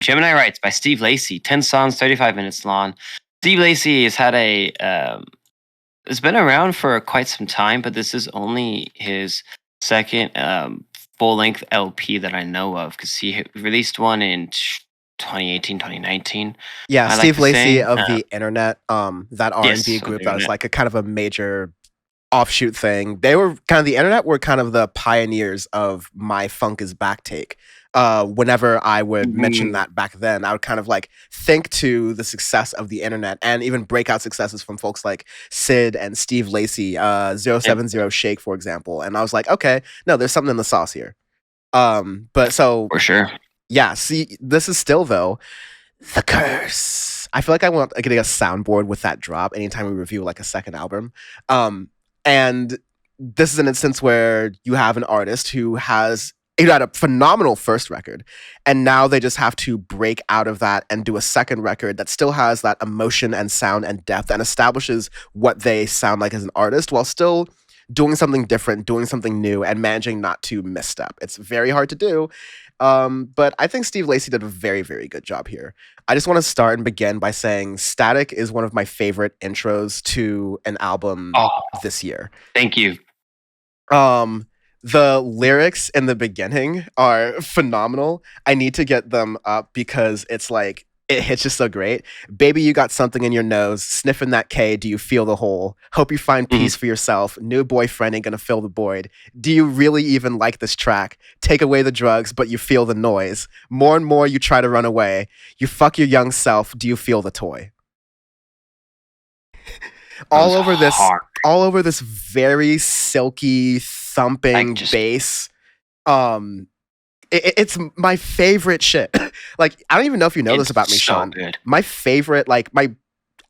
Gemini Writes by Steve Lacy. 10 songs, 35 minutes long. Steve Lacy has had it's been around for quite some time, but this is only his second full-length LP that I know of, because he released one in 2018, 2019. Yeah, I like Steve to Lacy say. of the Internet, that R&B Yes, on group the that was internet. like a kind of a major offshoot thing. They were kind of the Internet were kind of the pioneers of my funk is back take. Whenever I would mention Mhm. that back then, I would kind of like think to the success of the Internet and even breakout successes from folks like Sid and Steve Lacy, Yeah, 070 Shake, for example. And I was like, okay, no, there's something in the sauce here. But so for sure. yeah, see, this is still though the curse. I feel like I want getting a soundboard with that drop anytime we review like a second album. And this is an instance where you have an artist who had a phenomenal first record, and now they just have to break out of that and do a second record that still has that emotion and sound and depth and establishes what they sound like as an artist while still doing something different, doing something new, and managing not to misstep. It's very hard to do. But I think Steve Lacy did a very, very good job here. I just want to start and begin by saying Static is one of my favorite intros to an album Oh, this year. thank you. The lyrics in the beginning are phenomenal. I need to get them up because it's like it hits just so great. Baby, you got something in your nose. Sniffing that K, do you feel the hole? Hope you find Mhm. peace for yourself. New boyfriend ain't gonna fill the void. Do you really even like this track? Take away the drugs, but you feel the noise. More and more you try to run away. You fuck your young self. Do you feel the toy? That was all over this hard. all over this very silky Like, thumping just bass. um it's my favorite shit. Like, I don't even know if you know this it's about me, so Sean. good. My favorite, like my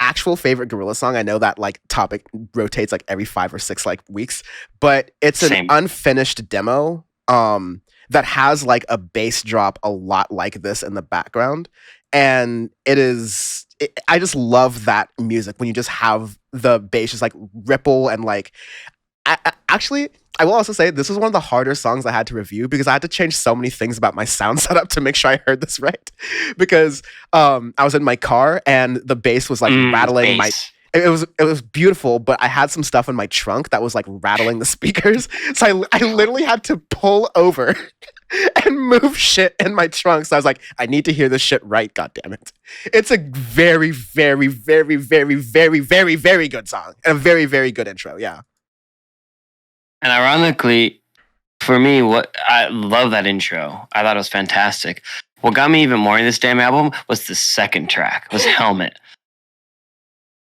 actual favorite gorilla song, I know that like topic rotates like every 5 or 6 like weeks, but it's an Same. unfinished demo that has like a bass drop a lot like this in the background. And I just love that music when you just have the bass just like ripple and like actually, I will also say this was one of the harder songs I had to review because I had to change so many things about my sound setup to make sure I heard this right. Because I was in my car and the bass was like rattling my. Bass. It was beautiful, but I had some stuff in my trunk that was like rattling the speakers, so I literally had to pull over and move shit in my trunk. So I was like, I need to hear this shit right. God damn it! It's a very, very, very, very, very, very, very good song and a very, very good intro. Yeah. And ironically, for me, what I love that intro. I thought it was fantastic. What got me even more in this damn album was the second track, was Helmet.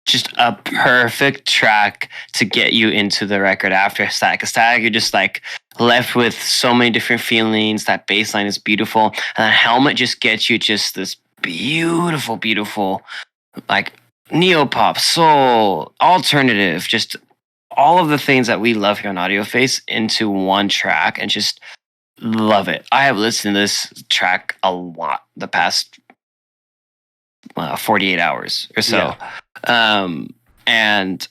Just a perfect track to get you into the record after Static. Static, you're just like left with so many different feelings. That bass line is beautiful. And that Helmet just gets you just this beautiful, beautiful, like neopop, soul, alternative, just all of the things that we love here on Audioface into one track, and just love it. I have listened to this track a lot the past 48 hours or so. And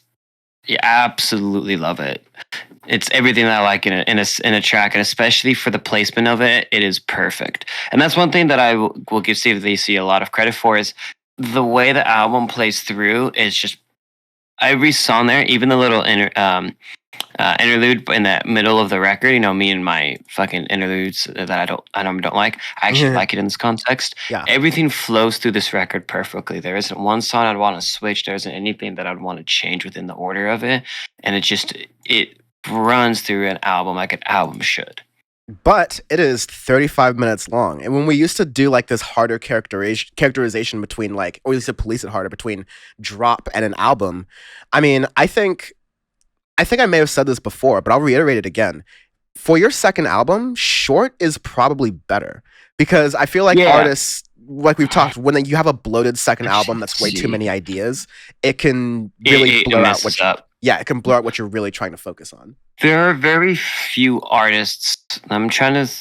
yeah, absolutely love it. It's everything that I like in a track, and especially for the placement of it, it is perfect. And that's one thing that I will give Steve Lacy a lot of credit for, is the way the album plays through is just every song there, even the little interlude in the middle of the record. You know, me and my fucking interludes that I don't like. I actually like it in this context. Yeah. Everything flows through this record perfectly. There isn't one song I'd want to switch. There isn't anything that I'd want to change within the order of it, and it runs through an album like an album should. But it is 35 minutes long. And when we used to do like this harder characterization between like, or we used to police it harder between drop and an album, I mean, I think I may have said this before, but I'll reiterate it again. For your second album, short is probably better because I feel like artists, like we've talked, when you have a bloated second album that's way too many ideas, it can really blur out what it can blur out what you're really trying to focus on. There are very few artists. I'm trying to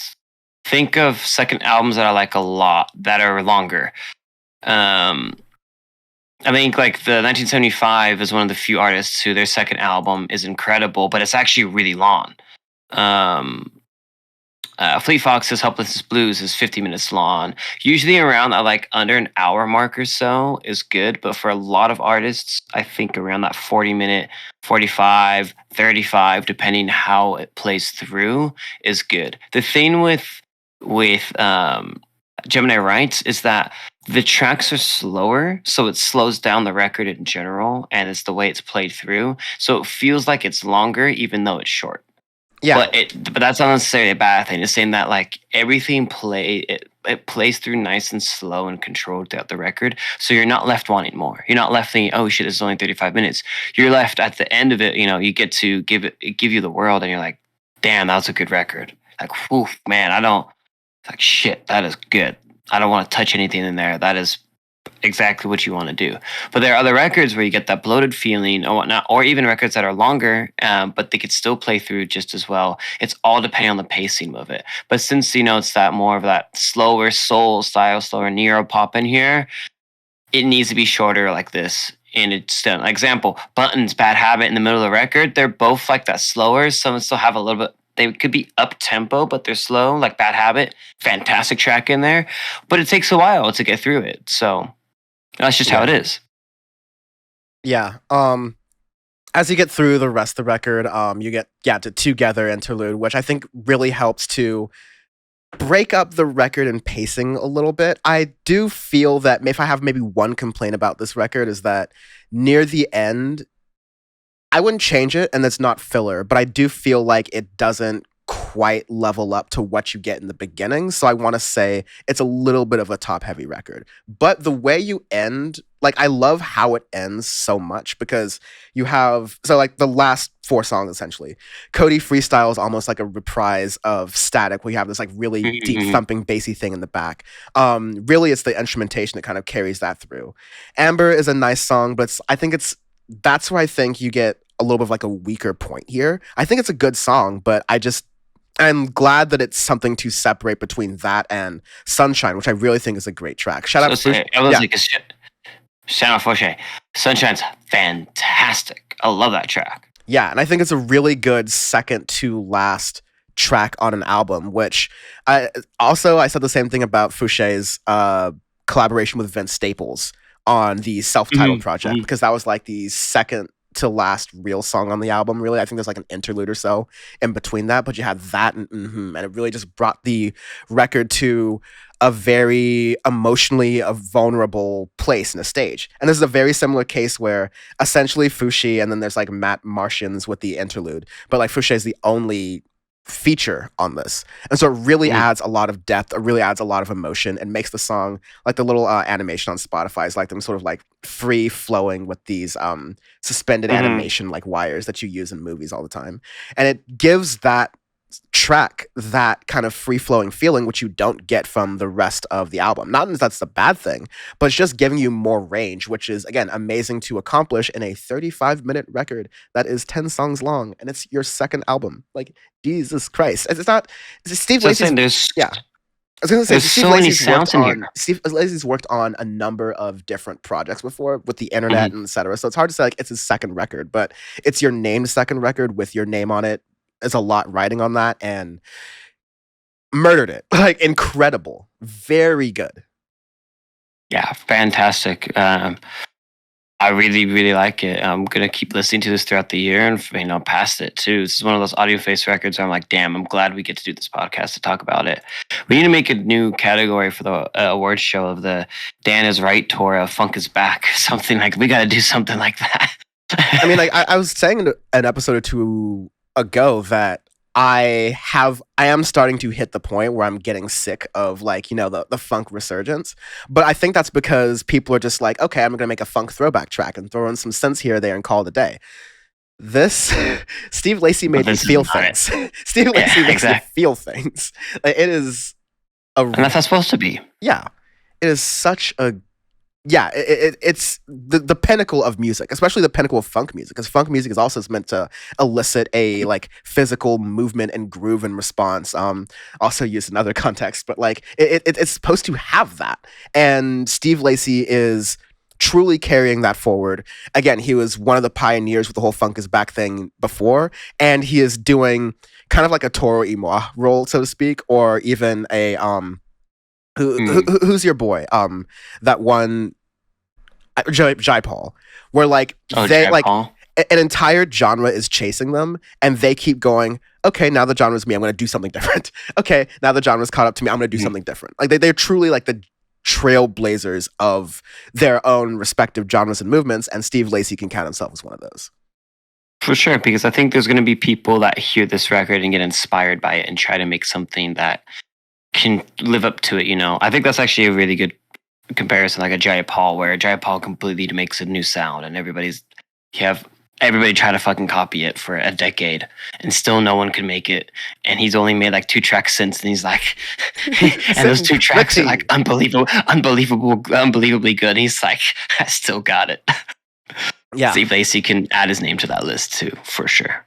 think of second albums that I like a lot that are longer. I think like the 1975 is one of the few artists who their second album is incredible, but it's actually really long. Fleet Fox's Helpless Blues is 50 minutes long. Usually around that like under an hour mark or so is good, but for a lot of artists, I think around that 40-minute, 45, 35, depending how it plays through, is good. The thing with Gemini Writes is that the tracks are slower, so it slows down the record in general, and it's the way it's played through. So it feels like it's longer, even though it's short. Yeah. But that's not necessarily a bad thing. It's saying that like everything it plays through nice and slow and controlled throughout the record. So you're not left wanting more. You're not left thinking, oh shit, it's only 35 minutes. You're left at the end of it, you get to give you the world, and you're like, damn, that was a good record. Like, whew, man, like shit, that is good. I don't want to touch anything in there. That is exactly what you want to do. But there are other records where you get that bloated feeling or whatnot, or even records that are longer, but they could still play through just as well. It's all depending on the pacing of it. But since it's that more of that slower soul style, slower neo pop in here, it needs to be shorter like this. And it's done. Example, Buttons, Bad Habit in the middle of the record, they're both like that slower. Some still have a little bit. They could be up tempo, but they're slow, like Bad Habit. Fantastic track in there, but it takes a while to get through it. So that's just how it is. Yeah. As you get through the rest of the record, you get to Together interlude, which I think really helps to break up the record and pacing a little bit. I do feel that if I have maybe one complaint about this record is that near the end, I wouldn't change it, and it's not filler, but I do feel like it doesn't quite level up to what you get in the beginning. So I want to say it's a little bit of a top-heavy record. But the way you end, like, I love how it ends so much because you have, so like the last 4 songs essentially, Cody freestyles almost like a reprise of Static, where you have this like really deep thumping bassy thing in the back. Really, it's the instrumentation that kind of carries that through. Amber is a nice song, but that's where I think you get a little bit of like a weaker point here. I think it's a good song, but I'm glad that it's something to separate between that and Sunshine, which I really think is a great track. Shout out to Fouché. Sunshine's fantastic. I love that track. Yeah, and I think it's a really good second to last track on an album, which I said the same thing about Fouché's collaboration with Vince Staples on the self-titled project, because that was like the second to last real song on the album, really. I think there's like an interlude or so in between that, but you had that and it really just brought the record to a very emotionally vulnerable place in a stage. And this is a very similar case where essentially Fouché, and then there's like Matt Martians with the interlude, but like Fouché is the only feature on this, and so it really adds a lot of depth, it really adds a lot of emotion, and makes the song, like the little animation on Spotify is like them sort of like free flowing with these suspended animation like wires that you use in movies all the time, and it gives that track that kind of free-flowing feeling, which you don't get from the rest of the album. Not that that's a bad thing, but it's just giving you more range, which is, again, amazing to accomplish in a 35-minute record that is 10 songs long, and it's your second album. Like, Jesus Christ. It's not... Steve Lacy's... Yeah. I was going to say, Steve Lacy's worked on a number of different projects before with the internet and et cetera, so it's hard to say, like, it's his second record, but it's your named second record with your name on it. There's a lot riding on that, and murdered it. Like, incredible. Very good. Yeah, fantastic. I really, really like it. I'm going to keep listening to this throughout the year and, past it too. This is one of those Audioface records where I'm like, damn, I'm glad we get to do this podcast to talk about it. We need to make a new category for the awards show of the Dan is Right tour of Funk is Back. Something like, we got to do something like that. I mean, like, I was saying in an episode or two ago that I am starting to hit the point where I'm getting sick of, like, the funk resurgence. But I think that's because people are just like, okay, I'm gonna make a funk throwback track and throw in some synths here or there and call it a day. This Steve Lacy made me feel things. Steve Lacy makes me feel things. It is and that's how it's supposed to be. Yeah. It is such a it's the pinnacle of music, especially the pinnacle of funk music, because funk music is also meant to elicit a like physical movement and groove and response. Also used in other contexts, but like it's supposed to have that. And Steve Lacy is truly carrying that forward. Again, he was one of the pioneers with the whole funk is back thing before, and he is doing kind of like a Toro Imoa role, so to speak, or even a who's your boy? That one, Jai Paul, where like they Jai like Paul. an entire genre is chasing them, and they keep going. Okay, now the genre's me. I'm going to do something different. Okay, now the genre's caught up to me. I'm going to do something different. Like they're truly like the trailblazers of their own respective genres and movements, and Steve Lacy can count himself as one of those. For sure, because I think there's going to be people that hear this record and get inspired by it and try to make something that can live up to it. You know, I think that's actually a really good comparison, like a Jai Paul, where Jai Paul completely makes a new sound, and everybody try to fucking copy it for a decade, and still no one can make it. And he's only made like 2 tracks since, and he's like, and those 2 tracks are like unbelievably good. And he's like, I still got it. Yeah, Steve Lacy can add his name to that list too, for sure.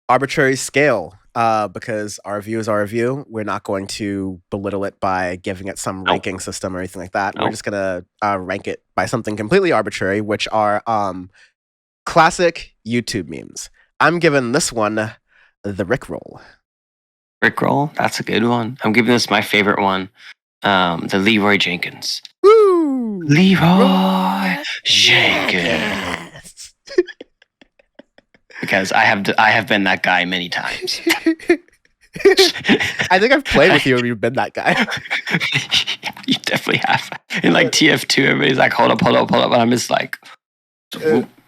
Arbitrary scale, because our review is our review. We're not going to belittle it by giving it some ranking system or anything like that. We're just gonna rank it by something completely arbitrary, which are classic YouTube memes. I'm giving this one the Rickroll. Rickroll, that's a good one. I'm giving this my favorite one, the Leroy Jenkins. Woo! Leroy Jenkins. Because I have been that guy many times. I think I've played with you and you've been that guy. You definitely have. In like TF2, everybody's like, hold up, and I'm just like,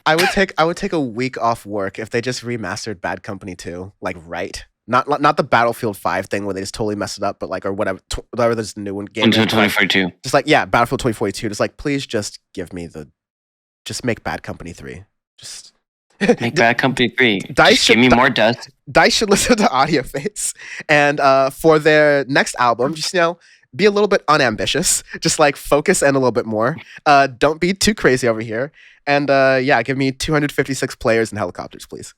I would take a week off work if they just remastered Bad Company 2, like right. Not the Battlefield 5 thing where they just totally messed it up, but like, or whatever there's a new one game. 2042. Just like, yeah, Battlefield 2042. Just like, please just just make Bad Company 3. Just make Bad Company 3. Dice give me more dust. Dice should listen to Audioface. And for their next album, just, be a little bit unambitious. Just like focus in a little bit more. Don't be too crazy over here. And give me 256 players and helicopters, please.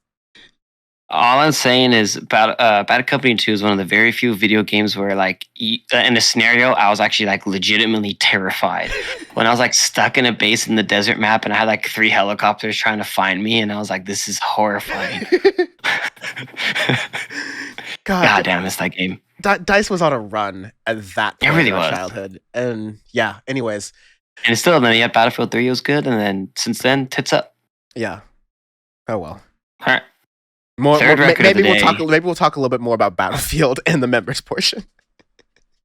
All I'm saying is Bad Company 2 is one of the very few video games where like in a scenario I was actually like legitimately terrified. When I was like stuck in a base in the desert map and I had like 3 helicopters trying to find me, and I was like, this is horrifying. God damn, it's that game. Dice was on a run at that point really in our was. childhood. And yeah, anyways. And still, then yeah, Battlefield 3 was good, and then since then, tits up. Yeah. Oh well. All right. Maybe we'll talk a little bit more about Battlefield in the members portion.